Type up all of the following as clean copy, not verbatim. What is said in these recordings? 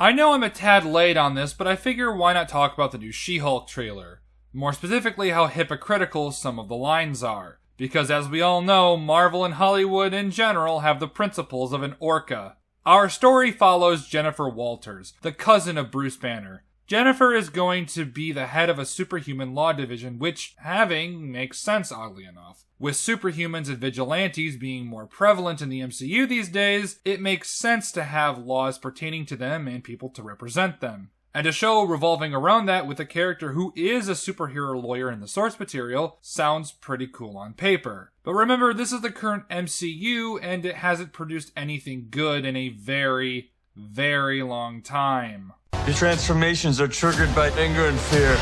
I know I'm a tad late on this, but I figure why not talk about the new She-Hulk trailer. More specifically, how hypocritical some of the lines are. Because as we all know, Marvel and Hollywood in general have the principles of an orca. Our story follows Jennifer Walters, the cousin of Bruce Banner. Jennifer is going to be the head of a superhuman law division, which makes sense oddly enough. With superhumans and vigilantes being more prevalent in the MCU these days, it makes sense to have laws pertaining to them and people to represent them. And a show revolving around that with a character who is a superhero lawyer in the source material sounds pretty cool on paper. But remember, this is the current MCU, and it hasn't produced anything good in a very, very long time. Your transformations are triggered by anger and fear.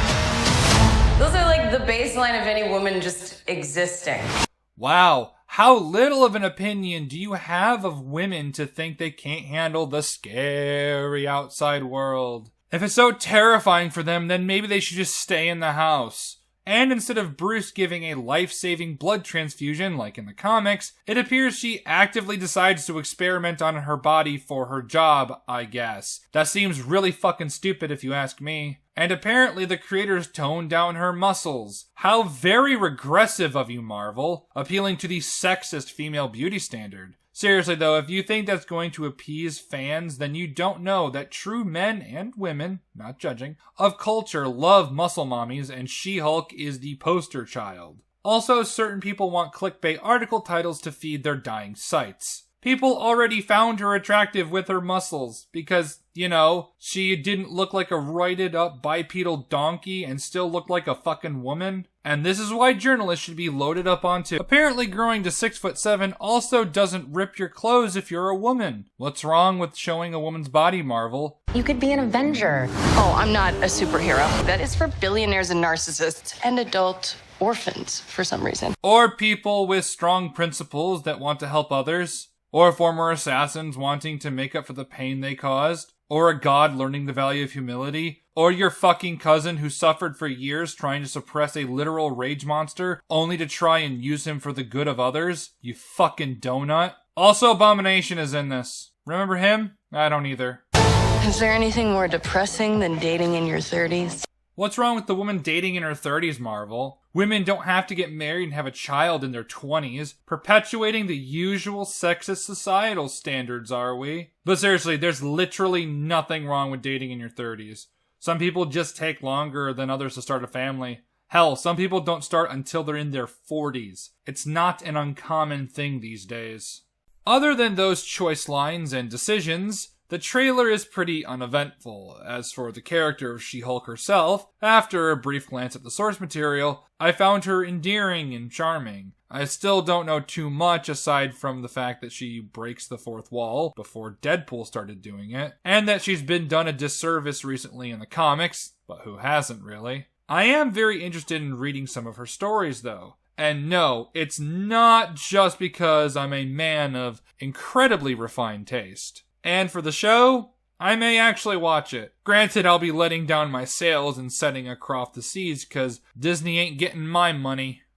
Those are like the baseline of any woman just existing. Wow, how little of an opinion do you have of women to think they can't handle the scary outside world? If it's so terrifying for them, then maybe they should just stay in the house. And instead of Bruce giving a life-saving blood transfusion like in the comics, it appears she actively decides to experiment on her body for her job, I guess. That seems really fucking stupid if you ask me. And apparently the creators toned down her muscles. How very regressive of you, Marvel, appealing to the sexist female beauty standard. Seriously though, if you think that's going to appease fans, then you don't know that true men and women, not judging, of culture love muscle mommies, and She-Hulk is the poster child. Also, certain people want clickbait article titles to feed their dying sites. People already found her attractive with her muscles, because, she didn't look like a roided up bipedal donkey and still looked like a fucking woman. And this is why journalists should be loaded up onto. Apparently growing to 6'7" also doesn't rip your clothes if you're a woman. What's wrong with showing a woman's body, Marvel? You could be an Avenger. Oh, I'm not a superhero. That is for billionaires and narcissists and adult orphans for some reason. Or people with strong principles that want to help others. Or former assassins wanting to make up for the pain they caused. Or a god learning the value of humility. Or your fucking cousin who suffered for years trying to suppress a literal rage monster only to try and use him for the good of others. You fucking donut. Also, Abomination is in this. Remember him? I don't either. Is there anything more depressing than dating in your 30s? What's wrong with the woman dating in her 30s, Marvel? Women don't have to get married and have a child in their 20s, perpetuating the usual sexist societal standards, are we? But seriously, there's literally nothing wrong with dating in your 30s. Some people just take longer than others to start a family. Hell, some people don't start until they're in their 40s. It's not an uncommon thing these days. Other than those choice lines and decisions, the trailer is pretty uneventful. As for the character of She-Hulk herself, after a brief glance at the source material, I found her endearing and charming. I still don't know too much aside from the fact that she breaks the fourth wall before Deadpool started doing it, and that she's been done a disservice recently in the comics, but who hasn't really? I am very interested in reading some of her stories though. And no, it's not just because I'm a man of incredibly refined taste. And for the show, I may actually watch it. Granted, I'll be letting down my sails and setting across the seas because Disney ain't getting my money.